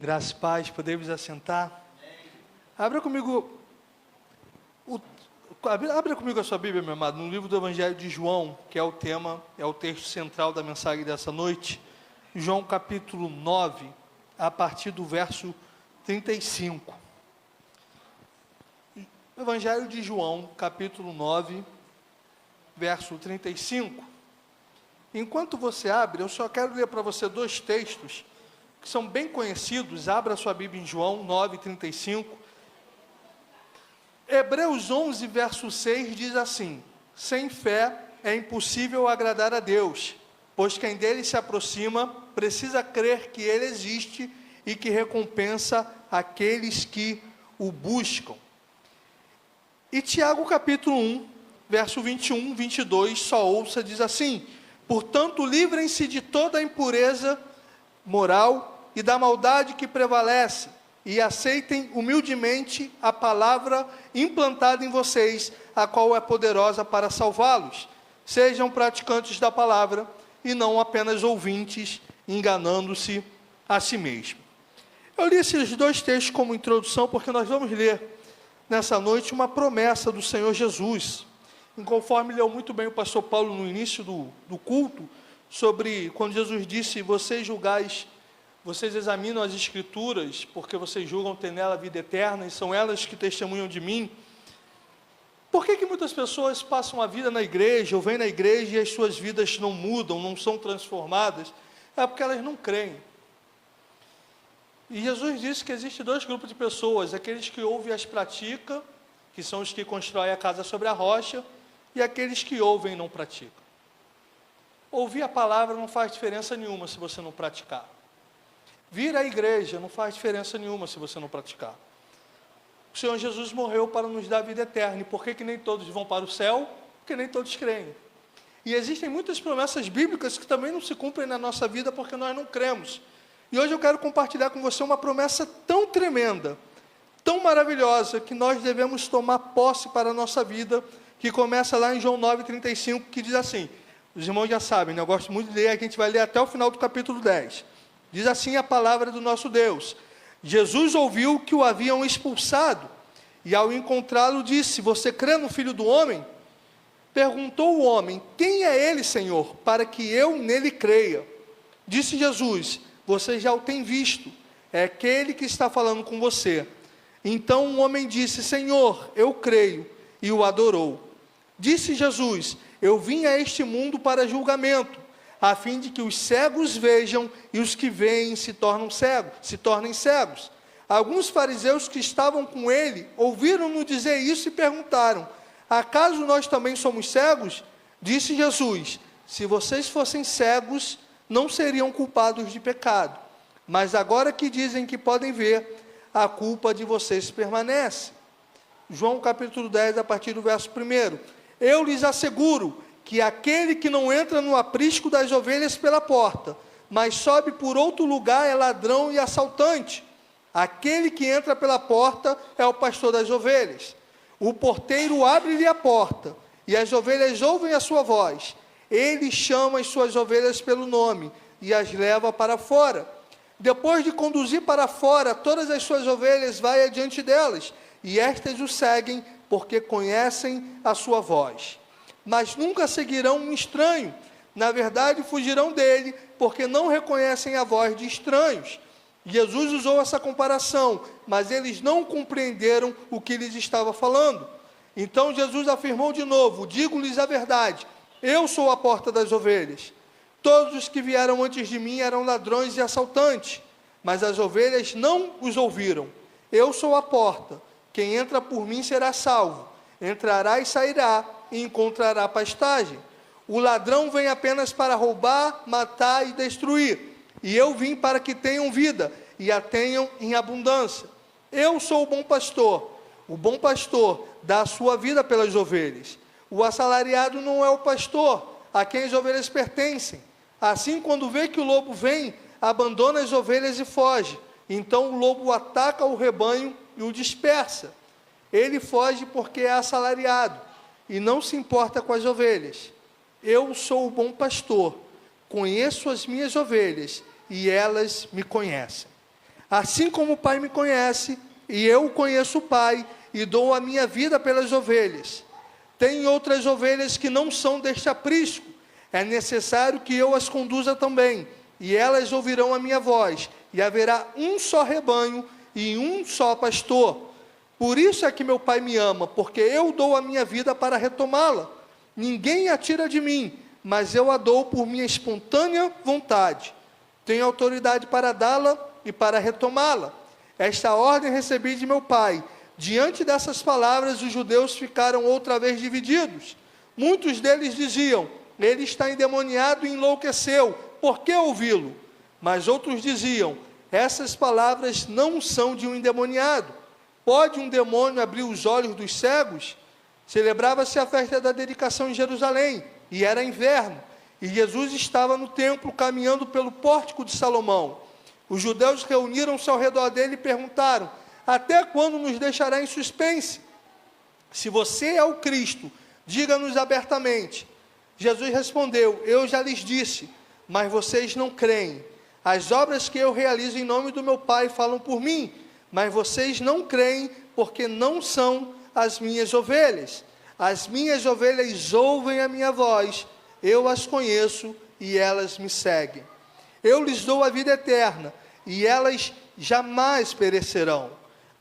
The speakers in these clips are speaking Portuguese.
Graças e paz, podemos assentar. Abra comigo, abra comigo a sua Bíblia, meu amado, no livro do Evangelho de João, que é o tema, é o texto central da mensagem dessa noite. João capítulo 9, a partir do verso 35. Evangelho de João, capítulo 9, verso 35. Enquanto você abre, eu só quero ler para você dois textos que são bem conhecidos. Abra sua Bíblia em João 9:35. Hebreus 11, verso 6 diz assim: sem fé é impossível agradar a Deus, pois quem dele se aproxima precisa crer que ele existe e que recompensa aqueles que o buscam. E Tiago capítulo 1, verso 21, 22, só ouça, diz assim: portanto, livrem-se de toda a impureza moral e da maldade que prevalece, e aceitem humildemente a palavra implantada em vocês, a qual é poderosa para salvá-los. Sejam praticantes da palavra e não apenas ouvintes, enganando-se a si mesmo. Eu li esses dois textos como introdução, porque nós vamos ler nessa noite uma promessa do Senhor Jesus, e conforme leu muito bem o pastor Paulo no início do culto, sobre quando Jesus disse: vocês examinam as Escrituras, porque vocês julgam ter nela a vida eterna, e são elas que testemunham de mim. Por que muitas pessoas passam a vida na igreja, ou vêm na igreja e as suas vidas não mudam, não são transformadas? É porque elas não creem. E Jesus disse que existe dois grupos de pessoas: aqueles que ouvem e as praticam, que são os que constroem a casa sobre a rocha, e aqueles que ouvem e não praticam. Ouvir a palavra não faz diferença nenhuma se você não praticar. Vir à igreja não faz diferença nenhuma se você não praticar. O Senhor Jesus morreu para nos dar vida eterna. E por que nem todos vão para o céu? Porque nem todos creem. E existem muitas promessas bíblicas que também não se cumprem na nossa vida porque nós não cremos. E hoje eu quero compartilhar com você uma promessa tão tremenda, tão maravilhosa, que nós devemos tomar posse para a nossa vida, que começa lá em João 9:35, que diz assim. Os irmãos já sabem, né? Eu gosto muito de ler, a gente vai ler até o final do capítulo 10. Diz assim a palavra do nosso Deus: Jesus ouviu que o haviam expulsado, e ao encontrá-lo disse: você crê no Filho do Homem? Perguntou o homem: quem é ele, Senhor, para que eu nele creia? Disse Jesus: você já o tem visto, é aquele que está falando com você. Então o homem disse: Senhor, eu creio, e o adorou. Disse Jesus: eu vim a este mundo para julgamento, a fim de que os cegos vejam e os que veem se tornem cegos. Alguns fariseus que estavam com ele ouviram-no dizer isso e perguntaram: acaso nós também somos cegos? Disse Jesus: se vocês fossem cegos, não seriam culpados de pecado. Mas agora que dizem que podem ver, a culpa de vocês permanece. João capítulo 10, a partir do verso 1. Eu lhes asseguro que aquele que não entra no aprisco das ovelhas pela porta, mas sobe por outro lugar, é ladrão e assaltante. Aquele que entra pela porta é o pastor das ovelhas. O porteiro abre-lhe a porta, e as ovelhas ouvem a sua voz. Ele chama as suas ovelhas pelo nome, e as leva para fora. Depois de conduzir para fora todas as suas ovelhas, vai adiante delas, e estas o seguem, porque conhecem a sua voz. Mas nunca seguirão um estranho. Na verdade, fugirão dele, porque não reconhecem a voz de estranhos. Jesus usou essa comparação, mas eles não compreenderam o que lhes estava falando. Então Jesus afirmou de novo: digo-lhes a verdade, eu sou a porta das ovelhas. Todos os que vieram antes de mim eram ladrões e assaltantes, mas as ovelhas não os ouviram. Eu sou a porta. Quem entra por mim será salvo. Entrará e sairá, e encontrará pastagem. O ladrão vem apenas para roubar, matar e destruir. E eu vim para que tenham vida, e a tenham em abundância. Eu sou o bom pastor. O bom pastor dá a sua vida pelas ovelhas. O assalariado não é o pastor, a quem as ovelhas pertencem. Assim, quando vê que o lobo vem, abandona as ovelhas e foge. Então o lobo ataca o rebanho e o dispersa. Ele foge porque é assalariado e não se importa com as ovelhas. Eu sou o bom pastor, conheço as minhas ovelhas e elas me conhecem. Assim como o Pai me conhece, e eu conheço o Pai, e dou a minha vida pelas ovelhas. Tem outras ovelhas que não são deste aprisco. É necessário que eu as conduza também, e elas ouvirão a minha voz, e haverá um só rebanho e um só pastor. Por isso é que meu Pai me ama, porque eu dou a minha vida para retomá-la. Ninguém a tira de mim, mas eu a dou por minha espontânea vontade. Tenho autoridade para dá-la e para retomá-la. Esta ordem recebi de meu Pai. Diante dessas palavras, os judeus ficaram outra vez divididos. Muitos deles diziam: ele está endemoniado e enlouqueceu, por que ouvi-lo? Mas outros diziam: essas palavras não são de um endemoniado. Pode um demônio abrir os olhos dos cegos? Celebrava-se a festa da dedicação em Jerusalém, e era inverno, e Jesus estava no templo caminhando pelo pórtico de Salomão. Os judeus reuniram-se ao redor dele e perguntaram: até quando nos deixará em suspense? Se você é o Cristo, diga-nos abertamente. Jesus respondeu: eu já lhes disse, mas vocês não creem. As obras que eu realizo em nome do meu Pai falam por mim, mas vocês não creem porque não são as minhas ovelhas. As minhas ovelhas ouvem a minha voz, eu as conheço e elas me seguem. Eu lhes dou a vida eterna, e elas jamais perecerão.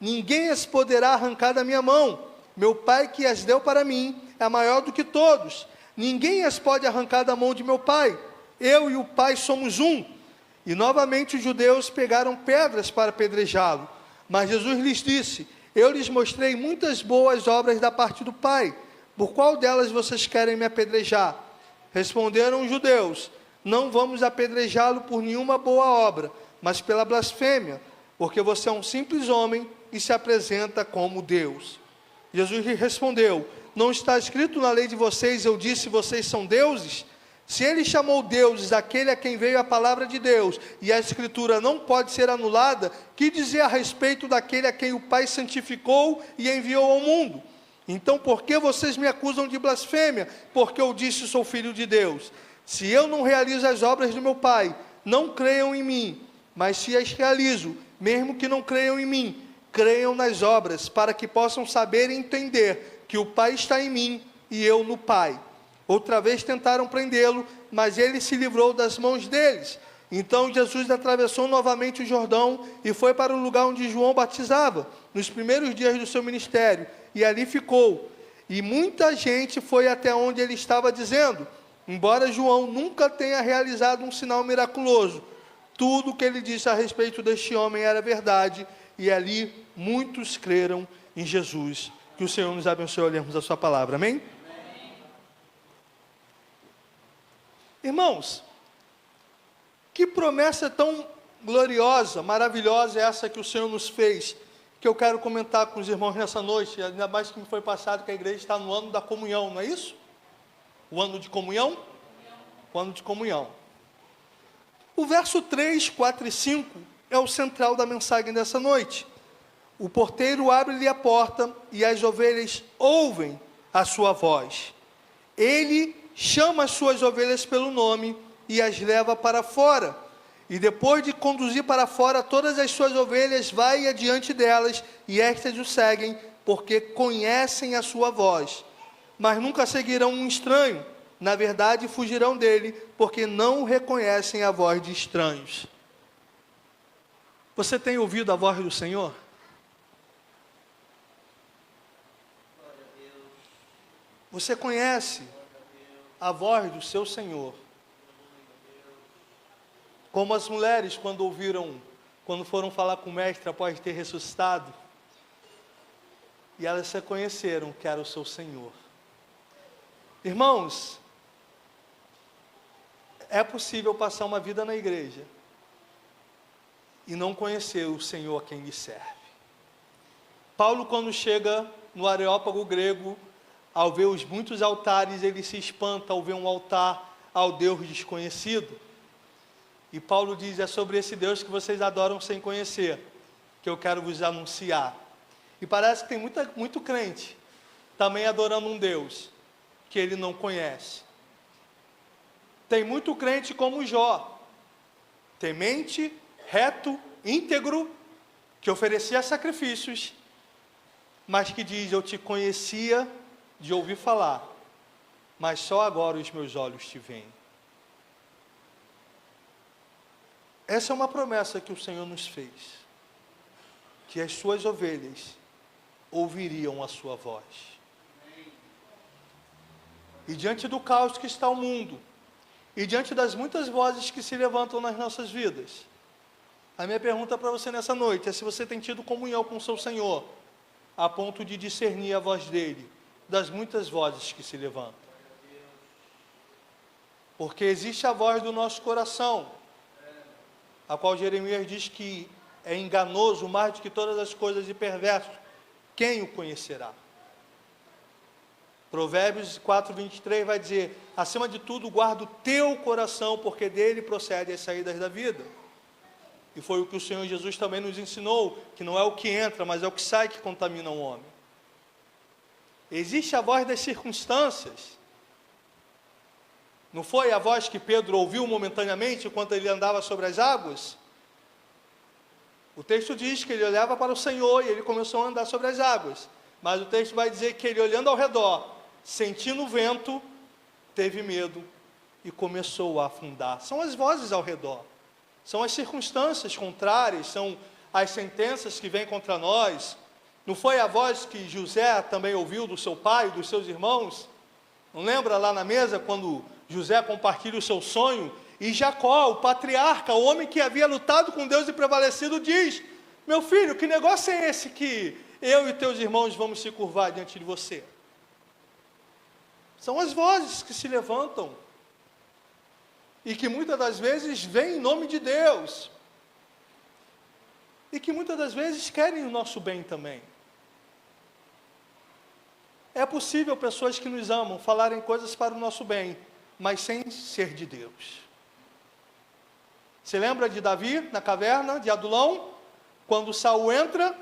Ninguém as poderá arrancar da minha mão. Meu Pai que as deu para mim é maior do que todos. Ninguém as pode arrancar da mão de meu Pai. Eu e o Pai somos um. E novamente os judeus pegaram pedras para apedrejá-lo. Mas Jesus lhes disse: eu lhes mostrei muitas boas obras da parte do Pai. Por qual delas vocês querem me apedrejar? Responderam os judeus: não vamos apedrejá-lo por nenhuma boa obra, mas pela blasfêmia, porque você é um simples homem e se apresenta como Deus. Jesus lhe respondeu: não está escrito na lei de vocês, eu disse, vocês são deuses? Se ele chamou deuses aquele a quem veio a palavra de Deus, e a escritura não pode ser anulada, que dizer a respeito daquele a quem o Pai santificou e enviou ao mundo? Então por que vocês me acusam de blasfêmia? Porque eu disse, sou filho de Deus. Se eu não realizo as obras do meu Pai, não creiam em mim. Mas se as realizo, mesmo que não creiam em mim, creiam nas obras, para que possam saber e entender que o Pai está em mim e eu no Pai. Outra vez tentaram prendê-lo, mas ele se livrou das mãos deles. Então Jesus atravessou novamente o Jordão e foi para o lugar onde João batizava, nos primeiros dias do seu ministério, e ali ficou. E muita gente foi até onde ele estava dizendo: embora João nunca tenha realizado um sinal miraculoso, tudo o que ele disse a respeito deste homem era verdade, e ali muitos creram em Jesus. Que o Senhor nos abençoe ao lermos a sua palavra, amém? Irmãos, que promessa tão gloriosa, maravilhosa é essa que o Senhor nos fez, que eu quero comentar com os irmãos nessa noite, ainda mais que me foi passado que a igreja está no ano da comunhão, não é isso? O ano de comunhão? O ano de comunhão. O verso 3, 4 e 5 é o central da mensagem dessa noite. O porteiro abre-lhe a porta e as ovelhas ouvem a sua voz. Ele chama as suas ovelhas pelo nome e as leva para fora. E depois de conduzir para fora todas as suas ovelhas, vai adiante delas, e estas o seguem, porque conhecem a sua voz. Mas nunca seguirão um estranho. Na verdade, fugirão dele, porque não reconhecem a voz de estranhos. Você tem ouvido a voz do Senhor? Você conhece a voz do seu Senhor? Como as mulheres quando foram falar com o mestre após ter ressuscitado, e elas reconheceram que era o seu Senhor. Irmãos, é possível passar uma vida na igreja e não conhecer o Senhor a quem lhe serve. Paulo, quando chega no Areópago grego, ao ver os muitos altares, ele se espanta ao ver um altar ao Deus desconhecido. E Paulo diz: é sobre esse Deus que vocês adoram sem conhecer, que eu quero vos anunciar. E parece que tem muito crente também adorando um Deus que ele não conhece. Tem muito crente como Jó, temente, reto, íntegro que oferecia sacrifícios, mas que diz: eu te conhecia de ouvir falar, mas só agora os meus olhos te veem. Essa é uma promessa que o Senhor nos fez, que as suas ovelhas ouviriam a sua voz. E diante do caos que está o mundo, e diante das muitas vozes que se levantam nas nossas vidas, a minha pergunta para você nessa noite é se você tem tido comunhão com o seu Senhor, a ponto de discernir a voz dele, das muitas vozes que se levantam. Porque existe a voz do nosso coração, a qual Jeremias diz que é enganoso mais do que todas as coisas e perverso. Quem o conhecerá? Provérbios 4:23 vai dizer: acima de tudo guarda o teu coração, porque dele procede as saídas da vida. E foi o que o Senhor Jesus também nos ensinou, que não é o que entra, mas é o que sai que contamina o homem. Existe a voz das circunstâncias. Não foi a voz que Pedro ouviu momentaneamente enquanto ele andava sobre as águas? O texto diz que ele olhava para o Senhor e ele começou a andar sobre as águas. Mas o texto vai dizer que ele, olhando ao redor, sentindo o vento, teve medo e começou a afundar. São as vozes ao redor. São as circunstâncias contrárias, são as sentenças que vêm contra nós. Não foi a voz que José também ouviu do seu pai, dos seus irmãos? Não lembra lá na mesa quando José compartilha o seu sonho? E Jacó, o patriarca, o homem que havia lutado com Deus e prevalecido, diz: meu filho, que negócio é esse que eu e teus irmãos vamos se curvar diante de você? São as vozes que se levantam e que muitas das vezes vêm em nome de Deus e que muitas das vezes querem o nosso bem também. É possível pessoas que nos amam falarem coisas para o nosso bem, mas sem ser de Deus. Você lembra de Davi na caverna de Adulão? Quando Saul entra,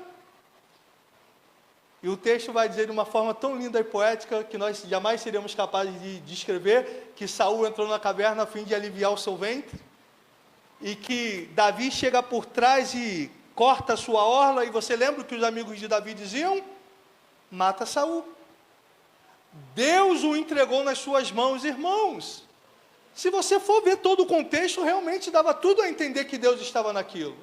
e o texto vai dizer de uma forma tão linda e poética que nós jamais seríamos capazes de descrever, que Saul entrou na caverna a fim de aliviar o seu ventre, e que Davi chega por trás e corta a sua orla, e você lembra o que os amigos de Davi diziam? Mata Saul. Deus o entregou nas suas mãos, irmãos. Se você for ver todo o contexto, realmente dava tudo a entender que Deus estava naquilo.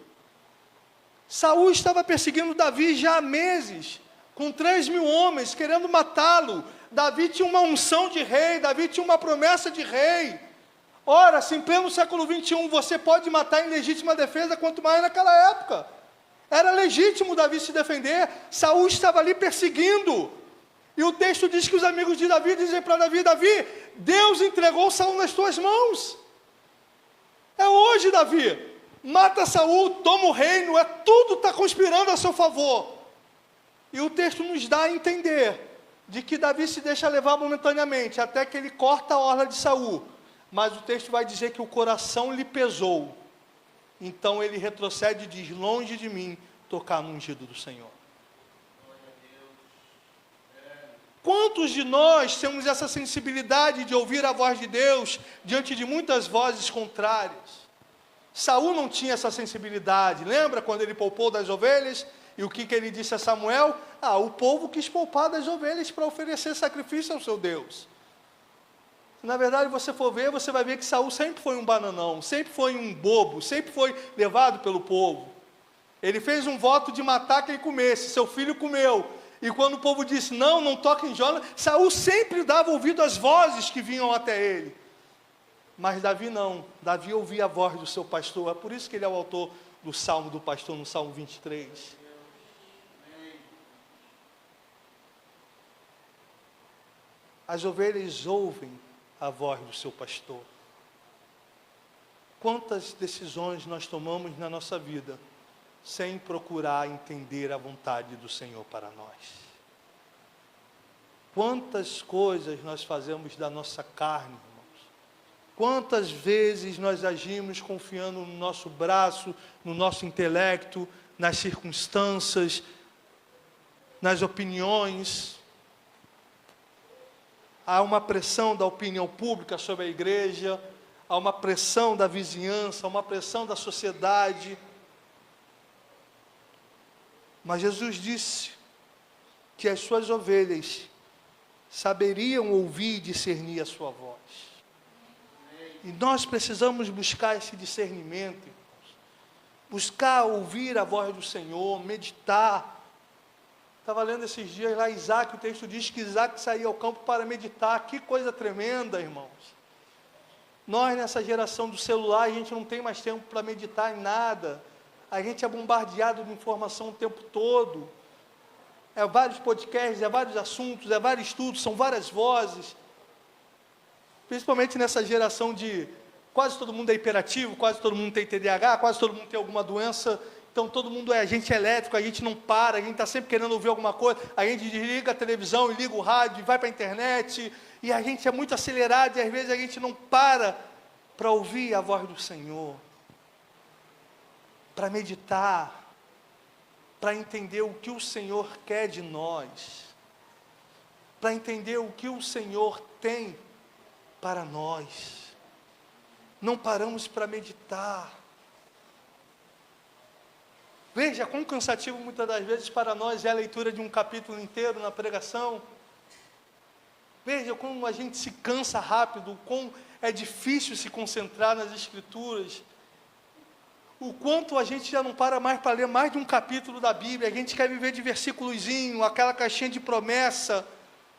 Saul estava perseguindo Davi já há meses, com 3.000 homens, querendo matá-lo. Davi tinha uma unção de rei, Davi tinha uma promessa de rei. Ora, se em pleno século 21 você pode matar em legítima defesa, quanto mais naquela época. Era legítimo Davi se defender, Saul estava ali perseguindo. E o texto diz que os amigos de Davi dizem para Davi: Davi, Deus entregou Saul nas tuas mãos. É hoje, Davi. Mata Saul, toma o reino, tudo está conspirando a seu favor. E o texto nos dá a entender de que Davi se deixa levar momentaneamente, até que ele corta a orla de Saul. Mas o texto vai dizer que o coração lhe pesou. Então ele retrocede e diz: longe de mim tocar no ungido do Senhor. Quantos de nós temos essa sensibilidade de ouvir a voz de Deus diante de muitas vozes contrárias? Saul não tinha essa sensibilidade. Lembra quando ele poupou das ovelhas? E o que ele disse a Samuel? O povo quis poupar das ovelhas para oferecer sacrifício ao seu Deus. Se na verdade você for ver, você vai ver que Saul sempre foi um bananão, sempre foi um bobo, sempre foi levado pelo povo. Ele fez um voto de matar quem comesse, seu filho comeu. E quando o povo disse: não, não toque em Jonas, Saul sempre dava ouvido às vozes que vinham até ele. Mas Davi não, Davi ouvia a voz do seu pastor. É por isso que ele é o autor do Salmo do Pastor, no Salmo 23. As ovelhas ouvem a voz do seu pastor. Quantas decisões nós tomamos na nossa vida sem procurar entender a vontade do Senhor para nós? Quantas coisas nós fazemos da nossa carne, irmãos? Quantas vezes nós agimos confiando no nosso braço, no nosso intelecto, nas circunstâncias, nas opiniões? Há uma pressão da opinião pública sobre a igreja, há uma pressão da vizinhança, há uma pressão da sociedade. Mas Jesus disse que as suas ovelhas saberiam ouvir e discernir a sua voz. E nós precisamos buscar esse discernimento, irmãos. Buscar ouvir a voz do Senhor, meditar. Estava lendo esses dias lá Isaac, o texto diz que Isaac saía ao campo para meditar. Que coisa tremenda, irmãos. Nós, nessa geração do celular, a gente não tem mais tempo para meditar em nada. A gente é bombardeado de informação o tempo todo. É vários podcasts, é vários assuntos, é vários estudos, são várias vozes. Principalmente nessa geração de quase todo mundo é hiperativo, quase todo mundo tem TDAH, quase todo mundo tem alguma doença. Então todo mundo é agente elétrico, a gente não para, a gente está sempre querendo ouvir alguma coisa, a gente desliga a televisão e liga o rádio, e vai para a internet, e a gente é muito acelerado, e às vezes a gente não para ouvir a voz do Senhor, para meditar, para entender o que o Senhor quer de nós, para entender o que o Senhor tem para nós. Não paramos para meditar. Veja quão cansativo muitas das vezes para nós é a leitura de um capítulo inteiro na pregação. Veja como a gente se cansa rápido, como é difícil se concentrar nas Escrituras. O quanto a gente já não para mais para ler mais de um capítulo da Bíblia. A gente quer viver de versículozinho, aquela caixinha de promessa,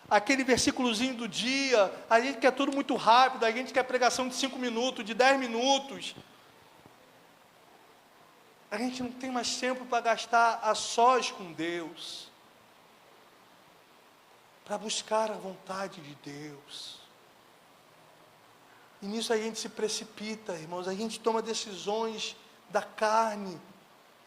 aquele versículozinho do dia. A gente quer tudo muito rápido, a gente quer pregação de 5 minutos, de 10 minutos. A gente não tem mais tempo para gastar a sós com Deus, para buscar a vontade de Deus. E nisso a gente se precipita, irmãos, a gente toma decisões da carne,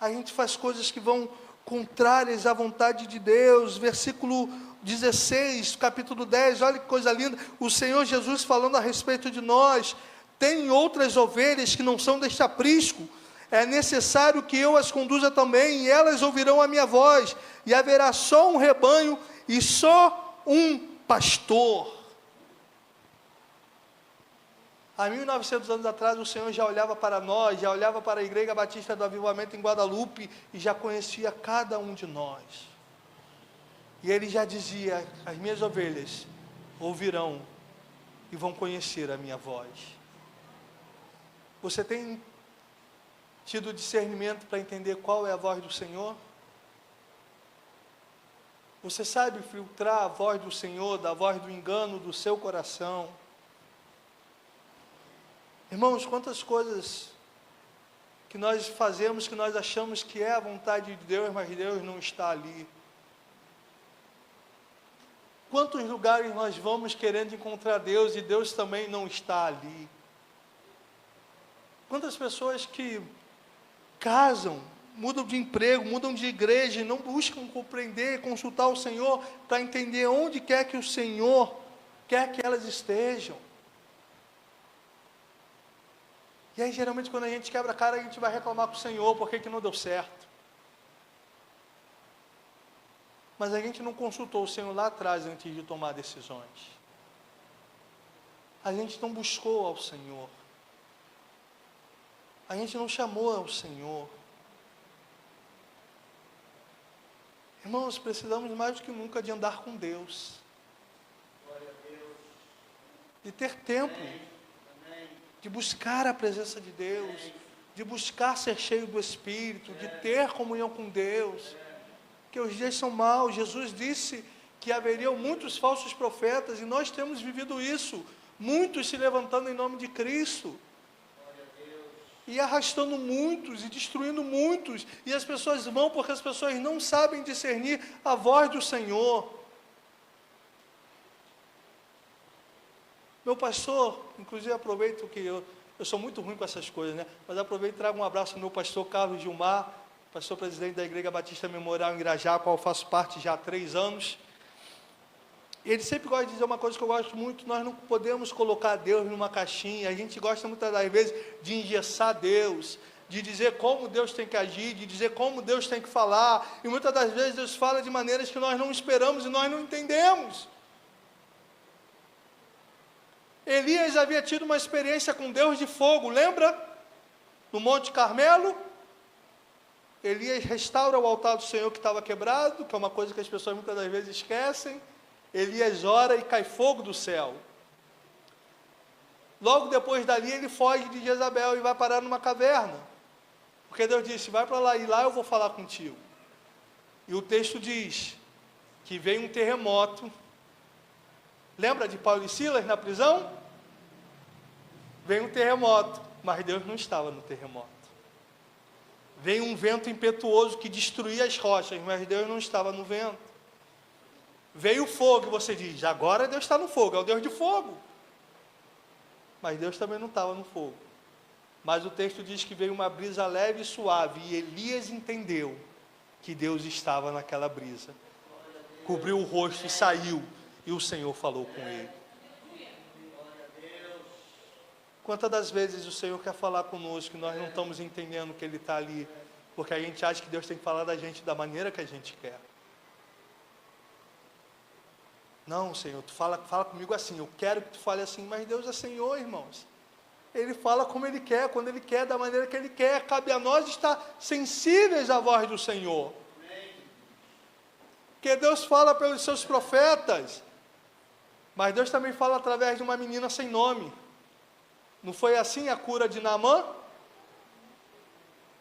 a gente faz coisas que vão contrárias à vontade de Deus. Versículo 16, capítulo 10, olha que coisa linda, o Senhor Jesus falando a respeito de nós: tem outras ovelhas que não são deste aprisco, é necessário que eu as conduza também, e elas ouvirão a minha voz, e haverá só um rebanho e só um pastor. Há 1900 anos atrás, o Senhor já olhava para nós, já olhava para a Igreja Batista do Avivamento em Guadalupe, e já conhecia cada um de nós. E Ele já dizia: as minhas ovelhas ouvirão e vão conhecer a minha voz. Você tem tido discernimento para entender qual é a voz do Senhor? Você sabe filtrar a voz do Senhor da voz do engano do seu coração? Irmãos, quantas coisas que nós fazemos, que nós achamos que é a vontade de Deus, mas Deus não está ali. Quantos lugares nós vamos querendo encontrar Deus e Deus também não está ali? Quantas pessoas que casam, mudam de emprego, mudam de igreja e não buscam compreender, consultar o Senhor para entender onde quer que o Senhor quer que elas estejam. E aí, geralmente, quando a gente quebra a cara, a gente vai reclamar com o Senhor, porque que não deu certo. Mas a gente não consultou o Senhor lá atrás, antes de tomar decisões. A gente não buscou ao Senhor. A gente não chamou ao Senhor. Irmãos, precisamos mais do que nunca de andar com Deus. De ter tempo. De buscar a presença de Deus, de buscar ser cheio do Espírito, de ter comunhão com Deus, que os dias são maus. Jesus disse que haveriam muitos falsos profetas, e nós temos vivido isso, muitos se levantando em nome de Cristo, e arrastando muitos, e destruindo muitos, e as pessoas vão porque as pessoas não sabem discernir a voz do Senhor. Meu pastor, inclusive aproveito que eu sou muito ruim com essas coisas, né? Mas aproveito e trago um abraço ao meu pastor Carlos Gilmar, pastor presidente da Igreja Batista Memorial em Irajá, a qual eu faço parte já há 3 anos. Ele sempre gosta de dizer uma coisa que eu gosto muito: nós não podemos colocar Deus numa caixinha. A gente gosta muitas das vezes de engessar Deus, de dizer como Deus tem que agir, de dizer como Deus tem que falar, e muitas das vezes Deus fala de maneiras que nós não esperamos e nós não entendemos. Elias havia tido uma experiência com Deus de fogo, lembra? No Monte Carmelo. Elias restaura o altar do Senhor que estava quebrado, que é uma coisa que as pessoas muitas das vezes esquecem. Elias ora e cai fogo do céu. Logo depois dali ele foge de Jezabel e vai parar numa caverna. Porque Deus disse, vai para lá e lá eu vou falar contigo. E o texto diz que veio um terremoto. Lembra de Paulo e Silas na prisão? Veio um terremoto, mas Deus não estava no terremoto. Veio um vento impetuoso que destruía as rochas, mas Deus não estava no vento. Veio o fogo, e você diz, agora Deus está no fogo, é o Deus de fogo. Mas Deus também não estava no fogo. Mas o texto diz que veio uma brisa leve e suave, e Elias entendeu que Deus estava naquela brisa. Cobriu o rosto e saiu, e o Senhor falou com ele. Quantas das vezes o Senhor quer falar conosco e nós não estamos entendendo que Ele está ali, porque a gente acha que Deus tem que falar da gente da maneira que a gente quer. Não, Senhor, tu fala comigo assim, eu quero que tu fale assim, mas Deus é Senhor, irmãos. Ele fala como Ele quer, quando Ele quer, da maneira que Ele quer. Cabe a nós estar sensíveis à voz do Senhor. Porque Deus fala pelos seus profetas, mas Deus também fala através de uma menina sem nome. Não foi assim a cura de Naamã?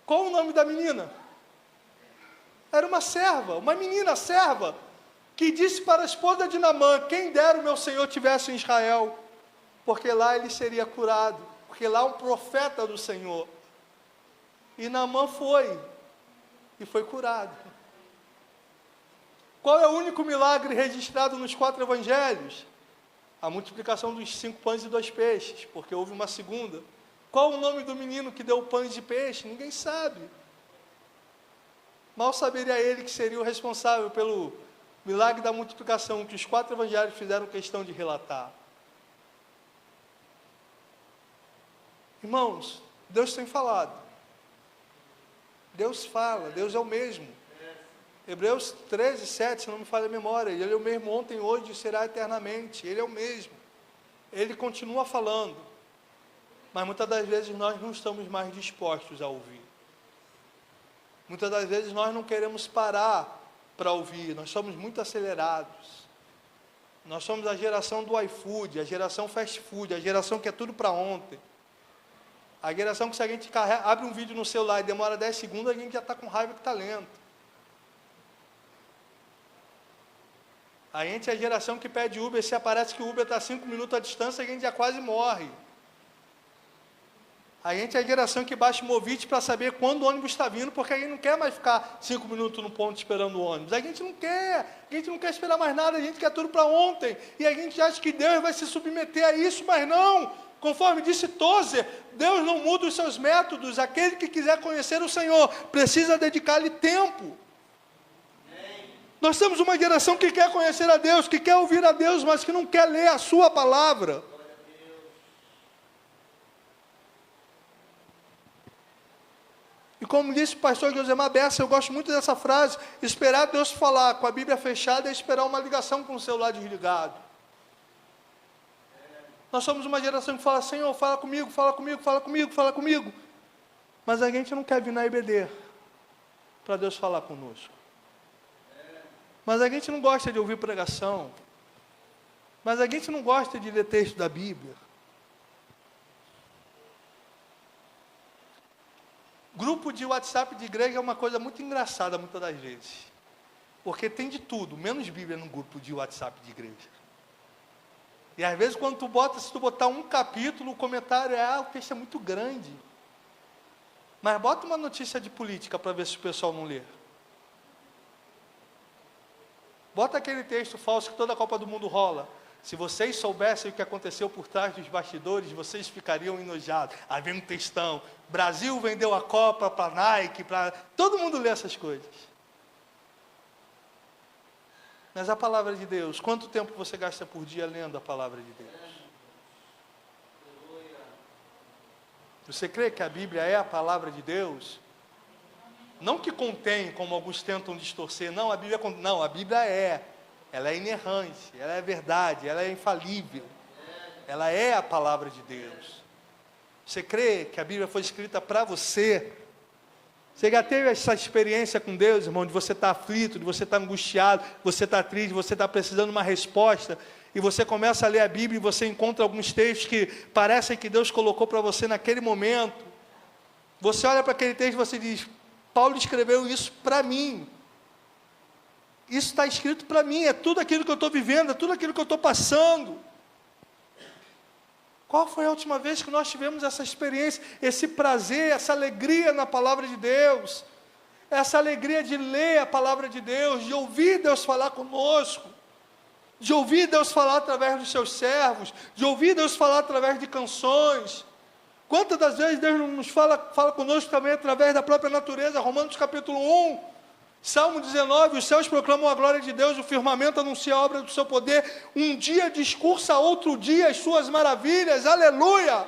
Qual o nome da menina? Era uma serva, uma menina serva, que disse para a esposa de Naamã, quem dera o meu Senhor tivesse em Israel, porque lá ele seria curado, porque lá um profeta do Senhor. E Naamã foi, e foi curado. Qual é o único milagre registrado nos 4 evangelhos? A multiplicação dos 5 pães e 2 peixes, porque houve uma segunda. Qual o nome do menino que deu pães e peixe? Ninguém sabe. Mal saberia ele que seria o responsável pelo milagre da multiplicação, que os 4 evangelhos fizeram questão de relatar. Irmãos, Deus tem falado. Deus fala, Deus é o mesmo. Hebreus 13, 7, se não me falha a memória, Ele é o mesmo ontem, hoje e será eternamente. Ele é o mesmo. Ele continua falando. Mas muitas das vezes nós não estamos mais dispostos a ouvir. Muitas das vezes nós não queremos parar para ouvir, nós somos muito acelerados. Nós somos a geração do iFood, a geração fast food, a geração que é tudo para ontem. A geração que se a gente abre um vídeo no celular e demora 10 segundos, a gente já está com raiva que está lento. A gente é a geração que pede Uber, se aparece que o Uber está a 5 minutos à distância, a gente já quase morre. A gente é a geração que baixa o Movit para saber quando o ônibus está vindo, porque a gente não quer mais ficar 5 minutos no ponto esperando o ônibus. A gente não quer esperar mais nada, a gente quer tudo para ontem. E a gente acha que Deus vai se submeter a isso, mas não. Conforme disse Tozer, Deus não muda os seus métodos. Aquele que quiser conhecer o Senhor precisa dedicar-lhe tempo. Nós temos uma geração que quer conhecer a Deus, que quer ouvir a Deus, mas que não quer ler a sua palavra. E como disse o pastor Josemar Bessa, eu gosto muito dessa frase, esperar Deus falar com a Bíblia fechada é esperar uma ligação com o celular desligado. Nós somos uma geração que fala, Senhor, fala comigo, fala comigo, fala comigo, fala comigo. Mas a gente não quer vir na IBD para Deus falar conosco. Mas a gente não gosta de ouvir pregação. Mas a gente não gosta de ler texto da Bíblia. Grupo de WhatsApp de igreja é uma coisa muito engraçada muitas das vezes. Porque tem de tudo, menos Bíblia no grupo de WhatsApp de igreja. E às vezes quando se tu botar um capítulo, o comentário é, o texto é muito grande. Mas bota uma notícia de política para ver se o pessoal não lê. Bota aquele texto falso que toda a Copa do Mundo rola. Se vocês soubessem o que aconteceu por trás dos bastidores, vocês ficariam enojados. Aí vem um textão. Brasil vendeu a Copa para Nike, para... Todo mundo lê essas coisas. Mas a palavra de Deus, quanto tempo você gasta por dia lendo a palavra de Deus? Você crê que a Bíblia é a palavra de Deus? Não que contém, como alguns tentam distorcer, não, a Bíblia é. Ela é inerrante, ela é verdade, ela é infalível. Ela é a palavra de Deus. Você crê que a Bíblia foi escrita para você? Você já teve essa experiência com Deus, irmão, de você estar aflito, de você estar angustiado, você estar triste, você estar precisando de uma resposta, e você começa a ler a Bíblia e você encontra alguns textos que parecem que Deus colocou para você naquele momento. Você olha para aquele texto e você diz, Paulo escreveu isso para mim. Isso está escrito para mim, é tudo aquilo que eu estou vivendo, é tudo aquilo que eu estou passando. Qual foi a última vez que nós tivemos essa experiência, esse prazer, essa alegria na palavra de Deus? Essa alegria de ler a palavra de Deus, de ouvir Deus falar conosco, de ouvir Deus falar através dos seus servos, de ouvir Deus falar através de canções. Quantas das vezes Deus nos fala conosco também através da própria natureza? Romanos capítulo 1, Salmo 19, os céus proclamam a glória de Deus, o firmamento anuncia a obra do seu poder, um dia discursa outro dia as suas maravilhas, aleluia!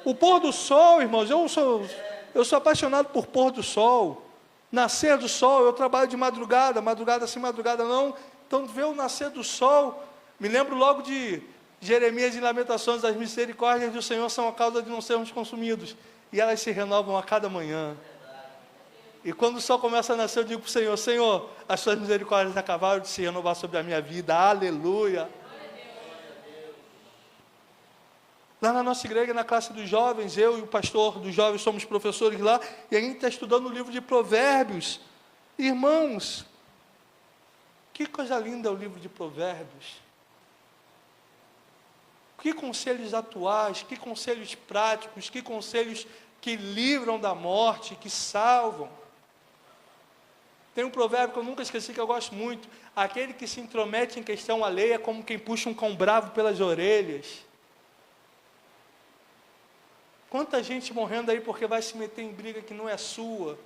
O pôr do sol, irmãos, eu sou apaixonado por pôr do sol, nascer do sol, eu trabalho de madrugada, madrugada sim, madrugada não, então ver o nascer do sol, me lembro logo de Jeremias e Lamentações, as misericórdias do Senhor são a causa de não sermos consumidos, e elas se renovam a cada manhã. E quando o sol começa a nascer, eu digo para o Senhor, Senhor, as suas misericórdias acabaram de se renovar sobre a minha vida, aleluia. Lá na nossa igreja, na classe dos jovens, eu e o pastor dos jovens somos professores lá, e a gente está estudando o livro de Provérbios. Irmãos, que coisa linda é o livro de Provérbios. Que conselhos atuais, que conselhos práticos, que conselhos que livram da morte, que salvam. Tem um provérbio que eu nunca esqueci, que eu gosto muito. Aquele que se intromete em questão alheia é como quem puxa um cão bravo pelas orelhas. Quanta gente morrendo aí porque vai se meter em briga que não é sua.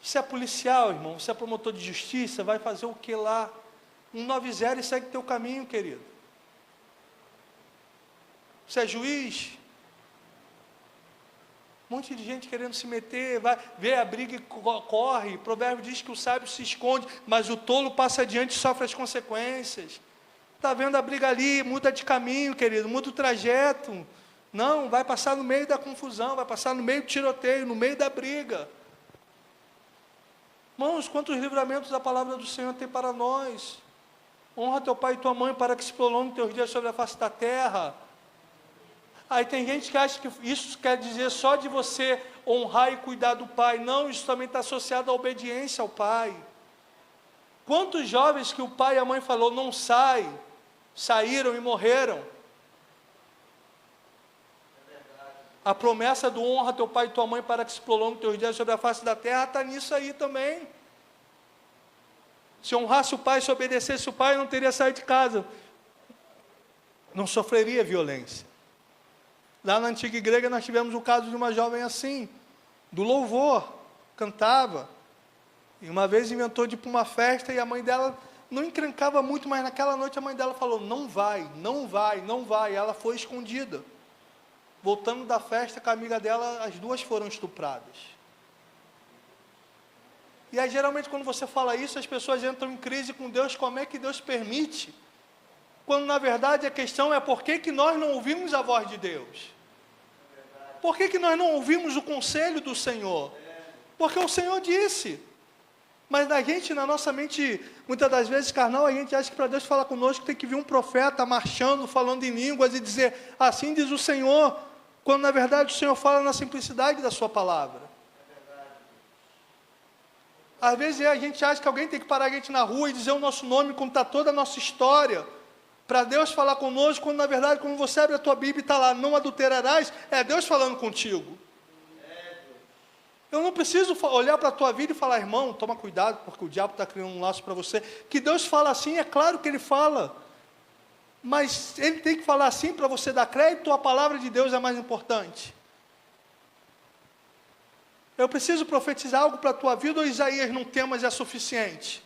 Você é policial, irmão, você é promotor de justiça, vai fazer o que lá? 190 e segue teu caminho, querido. Você é juiz? Um monte de gente querendo se meter, vai ver a briga e corre. O provérbio diz que o sábio se esconde, mas o tolo passa adiante e sofre as consequências. Está vendo a briga ali, muda de caminho, querido, muda o trajeto. Não, vai passar no meio da confusão, vai passar no meio do tiroteio, no meio da briga. Irmãos, quantos livramentos a palavra do Senhor tem para nós? Honra teu pai e tua mãe para que se prolongue teus dias sobre a face da terra. Aí tem gente que acha que isso quer dizer só de você honrar e cuidar do pai. Não, isso também está associado à obediência ao pai. Quantos jovens que o pai e a mãe falou, não sai, saíram e morreram? A promessa do honra teu pai e tua mãe para que se prolongue teus dias sobre a face da terra está nisso aí também. Se honrasse o pai, se obedecesse o pai, não teria saído de casa. Não sofreria violência. Lá na antiga igreja nós tivemos o caso de uma jovem assim, do louvor, cantava. E uma vez inventou de ir para uma festa e a mãe dela não encrencava muito, mas naquela noite a mãe dela falou, não vai, não vai, não vai. E ela foi escondida. Voltando da festa com a amiga dela, as duas foram estupradas. E aí geralmente quando você fala isso, as pessoas entram em crise com Deus, como é que Deus permite? Quando na verdade a questão é por que nós não ouvimos a voz de Deus? Por que nós não ouvimos o conselho do Senhor? Porque o Senhor disse. Mas a gente, na nossa mente, muitas das vezes carnal, a gente acha que para Deus falar conosco tem que vir um profeta marchando, falando em línguas e dizer, assim diz o Senhor, quando na verdade o Senhor fala na simplicidade da sua palavra. Às vezes a gente acha que alguém tem que parar a gente na rua e dizer o nosso nome, contar toda a nossa história, para Deus falar conosco, quando na verdade, quando você abre a tua Bíblia e está lá, não adulterarás, é Deus falando contigo. Eu não preciso olhar para a tua vida e falar, irmão, toma cuidado, porque o diabo está criando um laço para você. Que Deus fala assim, é claro que Ele fala. Mas Ele tem que falar assim para você dar crédito, a palavra de Deus é mais importante. Eu preciso profetizar algo para a tua vida, ou Isaías não tem, mas é suficiente?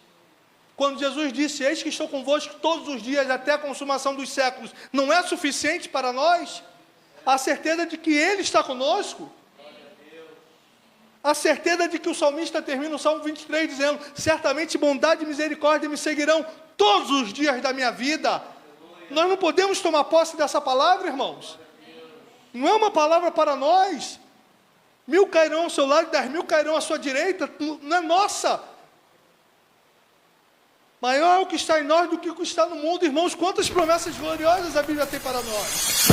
Quando Jesus disse, eis que estou convosco todos os dias, até a consumação dos séculos, não é suficiente para nós? A certeza de que Ele está conosco? A certeza de que o salmista termina o Salmo 23 dizendo, certamente bondade e misericórdia me seguirão todos os dias da minha vida. Nós não podemos tomar posse dessa palavra, irmãos. Não é uma palavra para nós. 1.000 cairão ao seu lado e 10.000 cairão à sua direita, não é nossa. Maior é o que está em nós do que o que está no mundo. Irmãos, quantas promessas gloriosas a Bíblia tem para nós.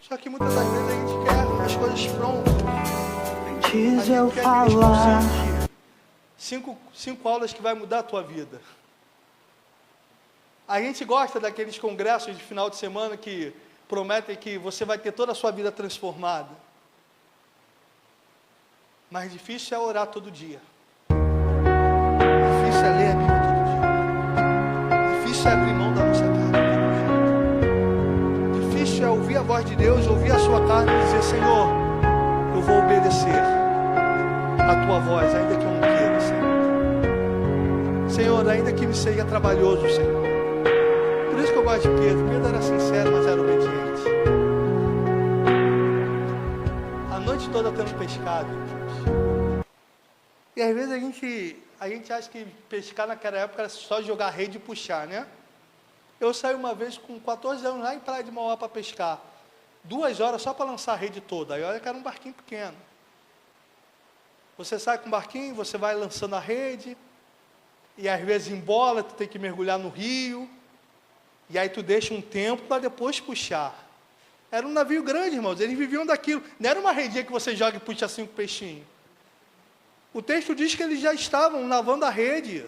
Só que muitas das vezes a gente quer as coisas prontas. Antes eu falar. Cinco aulas que vai mudar a tua vida. A gente gosta daqueles congressos de final de semana que prometem que você vai ter toda a sua vida transformada. Mas difícil é orar todo dia. Difícil é ler a Bíblia todo dia. Difícil é abrir mão da nossa carne todo dia. Difícil é ouvir a voz de Deus, ouvir a sua carne e dizer: Senhor, eu vou obedecer a tua voz, ainda que eu não queira, Senhor. Senhor, ainda que me seja trabalhoso, Senhor. Por isso que eu gosto de Pedro. Pedro era sincero, mas era obediente. A noite toda tendo pescado. E às vezes a gente acha que pescar naquela época era só jogar rede e puxar, né? Eu saí uma vez com 14 anos lá em Praia de Mauá para pescar. 2 horas só para lançar a rede toda. Aí olha que era um barquinho pequeno. Você sai com o barquinho, você vai lançando a rede. E às vezes embola, tu tem que mergulhar no rio. E aí tu deixa um tempo para depois puxar. Era um navio grande, irmãos. Eles viviam daquilo. Não era uma redinha que você joga e puxa 5 peixinhos. O texto diz que eles já estavam lavando a rede.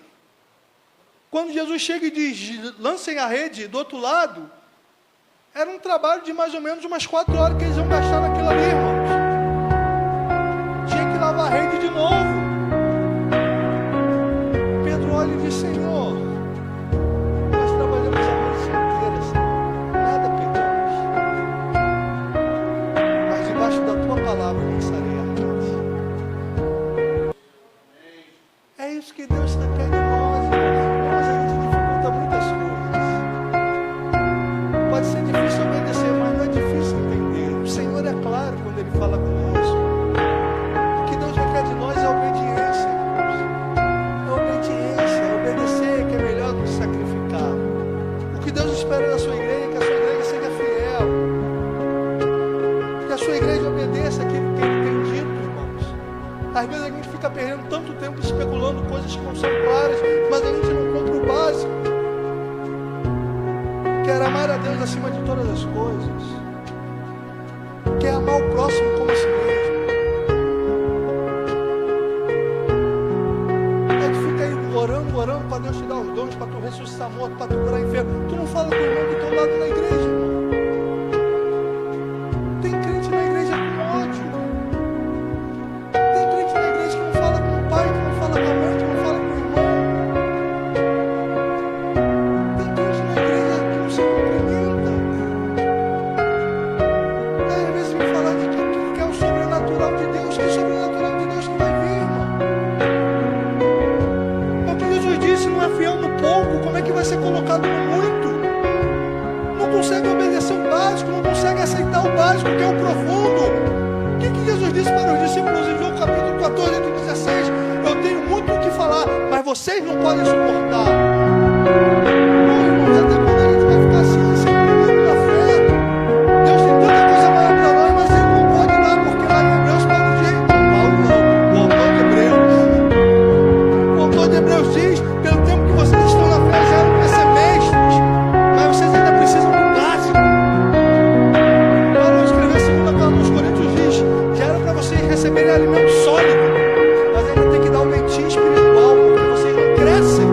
Quando Jesus chega e diz: lancem a rede do outro lado, era um trabalho de mais ou menos umas 4 horas que eles iam gastar naquilo ali, irmãos. Tinha que lavar a rede de novo. Pedro olha e diz: Senhor, nós trabalhamos a noite inteira, Senhor. Nada pegamos. Mas debaixo da tua palavra lançarei a rede. É isso que Deus quer de nós, irmãos. A gente dificulta muitas coisas. Pode ser difícil obedecer, mas não é difícil entender. O Senhor é claro quando Ele fala conosco. O que Deus requer de nós é obediência, irmãos. É obediência, é obedecer, que é melhor do que sacrificar. O que Deus espera da sua igreja é que a sua igreja seja fiel. Que a sua igreja obedeça aquilo que Ele tem dito, irmãos. Às vezes a gente fica perdendo tanto tempo especulando coisas que não são claras, mas a gente não cumpre o básico. Quer amar a Deus acima de todas as coisas. Quer amar o próximo como a si mesmo. Aí tu fica aí orando para Deus te dar os dons, para tu ressuscitar morto, para tu curar enfermo. Tu não fala com o irmão do teu lado na igreja, irmão. Tem crente na igreja com ódio. Tem crente na igreja que não fala com o pai, que não fala com a mãe, que não fala com o irmão. Tem crente na igreja que não se cumprimenta. Aí, às vezes vem falar de que é o sobrenatural de Deus. Que sobrenatural de Deus que vai vir, irmão? É o que Jesus disse: não é fiel no pouco, como é que vai ser colocado no muito? Não consegue obedecer o básico, não consegue aceitar o básico, que é o profundo. O que Jesus disse para os discípulos em João capítulo 14, 16? Eu tenho muito o que falar, mas vocês não podem suportar. Não, irmãos, até quando a gente vai ficar assim, sem menino na fé, Deus tem tanta coisa maior para nós, mas Ele não pode dar, porque lá em Hebreus, o autor de Hebreus diz: pelo tempo que vocês estão na fé, já eram para ser mestres, mas vocês ainda precisam do básico. Paulo escreveu 2 carta aos Coríntios, diz: já era para vocês receberem alimento sólido, mas ainda tem que dar um leitinho espiritual, porque vocês não crescem.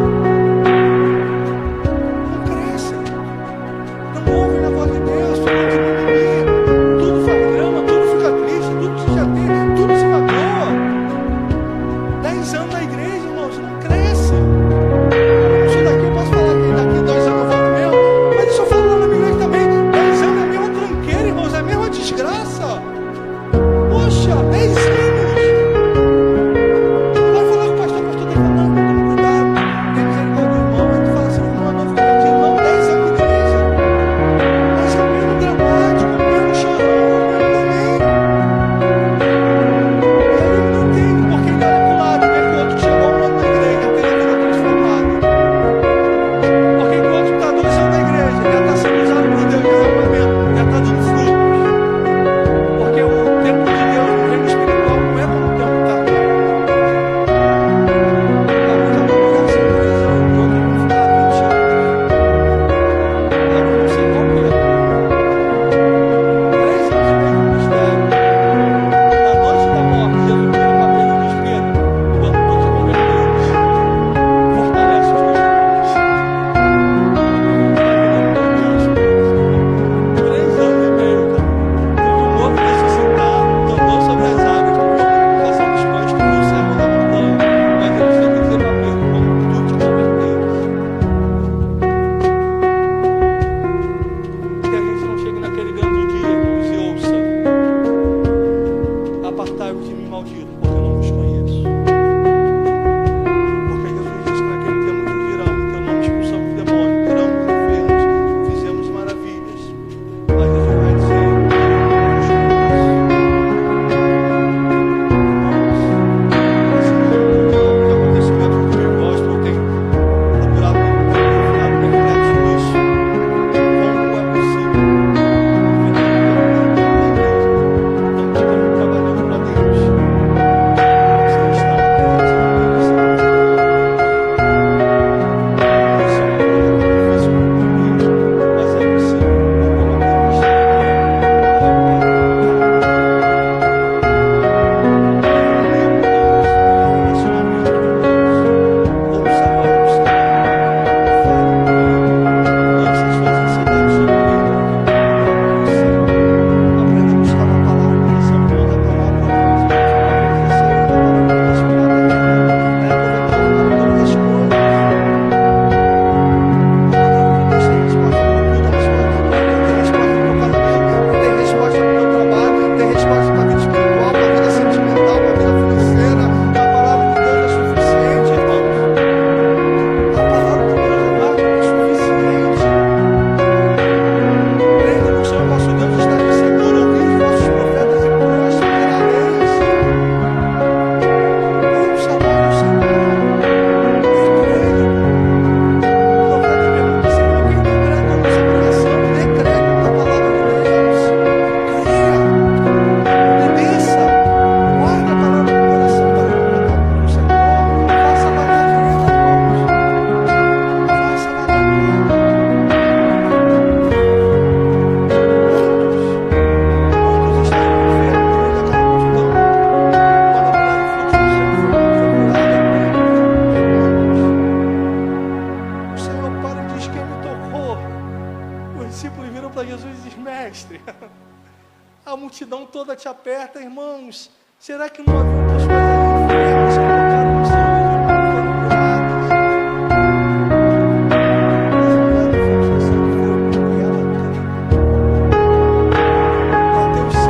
discípulos viram para Jesus e dizem: mestre, a multidão toda te aperta, irmãos. Será que não havia pessoas ali enfermas que tocaram no Senhor e foram curadas? Mateus 6,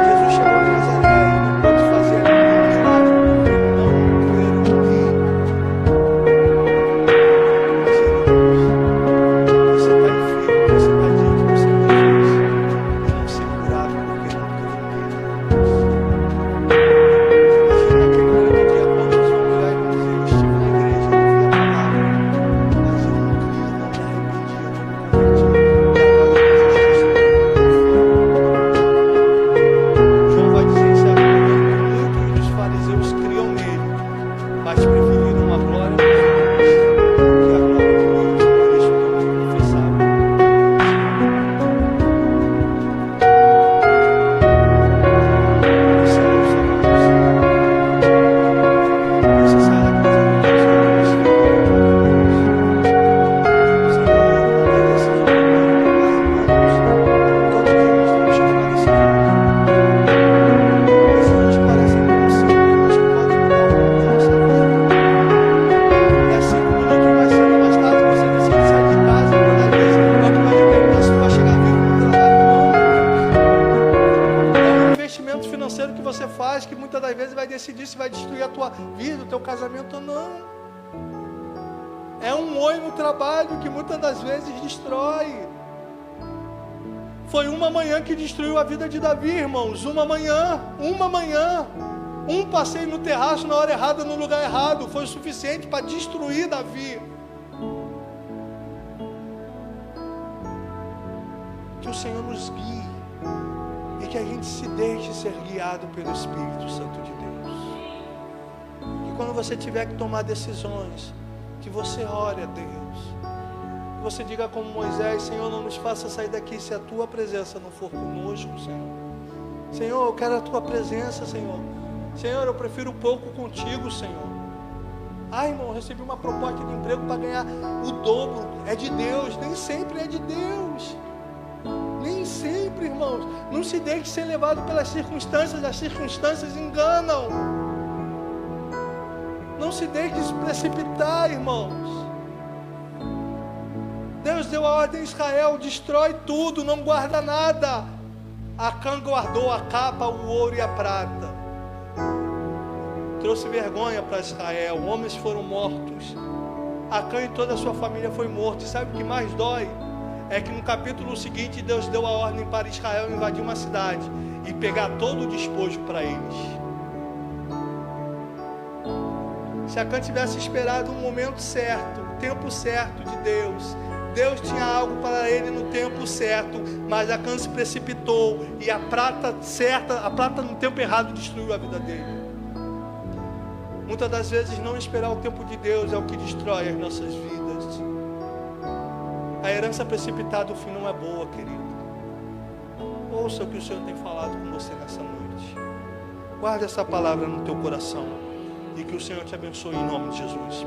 Jesus chegou a Nazaré e não pôde fazer nenhum milagre porque não creram nele. Imagina, você está enfermo, você está diante do Senhor Jesus e não ser curado porque não creu nele. Imagina aquele grande dia quando eles vão olhar e vão dizer: eu estive na igreja, eu ouvi a palavra, mas eu não cria, não me arrependi, eu não me converti, e agora a justiça João vai dizer em certo momento que muitos dos fariseus criam nele, mas preferiram a glória dos homens que a glória de Deus, por isso não confessavam. Você não sabe disso. Você sai da casa de Deus e não se vê para Deus. Senhor, não tem esse jogo, todo dia nós vamos chegar nesse jogo. Decisões que parecem tão simples, mas que podem mudar o mundo da nossa vida. É 5 minutos mais cedo ou mais tarde você decide sair de casa para dar igreja, não vai determinar se vai chegar vivo no trabalho, não. É um investimento financeiro que você faz que muitas das vezes vai decidir se vai destruir a tua vida, o teu casamento ou não. É um oi no trabalho que muitas das vezes destrói. Foi uma manhã que destruiu a vida de Davi, irmãos. Uma manhã. Um passeio no terraço na hora errada, no lugar errado, foi o suficiente para destruir Davi. Que o Senhor nos guie e que a gente se deixe ser guiado pelo Espírito Santo de Deus. Que quando você tiver que tomar decisões, que você ore a Deus. Que você diga como Moisés: Senhor, não nos faça sair daqui se a tua presença não for conosco, Senhor. Senhor, eu quero a tua presença, Senhor. Senhor, eu prefiro pouco contigo, Senhor. Ah, irmão, eu recebi uma proposta de emprego para ganhar o dobro. É de Deus, nem sempre é de Deus. Nem sempre, irmãos. Não se deixe ser levado pelas circunstâncias, as circunstâncias enganam. Não se deixe se precipitar, irmãos. Deus deu a ordem a Israel: destrói tudo, não guarda nada. Acã guardou a capa, o ouro e a prata. Trouxe vergonha para Israel. Homens foram mortos. Acã e toda a sua família foi morto. E sabe o que mais dói? É que no capítulo seguinte Deus deu a ordem para Israel invadir uma cidade e pegar todo o despojo para eles. Se Acã tivesse esperado um momento certo, o tempo certo de Deus, Deus tinha algo para ele no tempo certo, mas Acã se precipitou e a prata certa, a prata no tempo errado destruiu a vida dele. Muitas das vezes não esperar o tempo de Deus é o que destrói as nossas vidas. A herança precipitada, o fim não é boa, querido. Ouça o que o Senhor tem falado com você nessa noite. Guarde essa palavra no teu coração e que o Senhor te abençoe em nome de Jesus.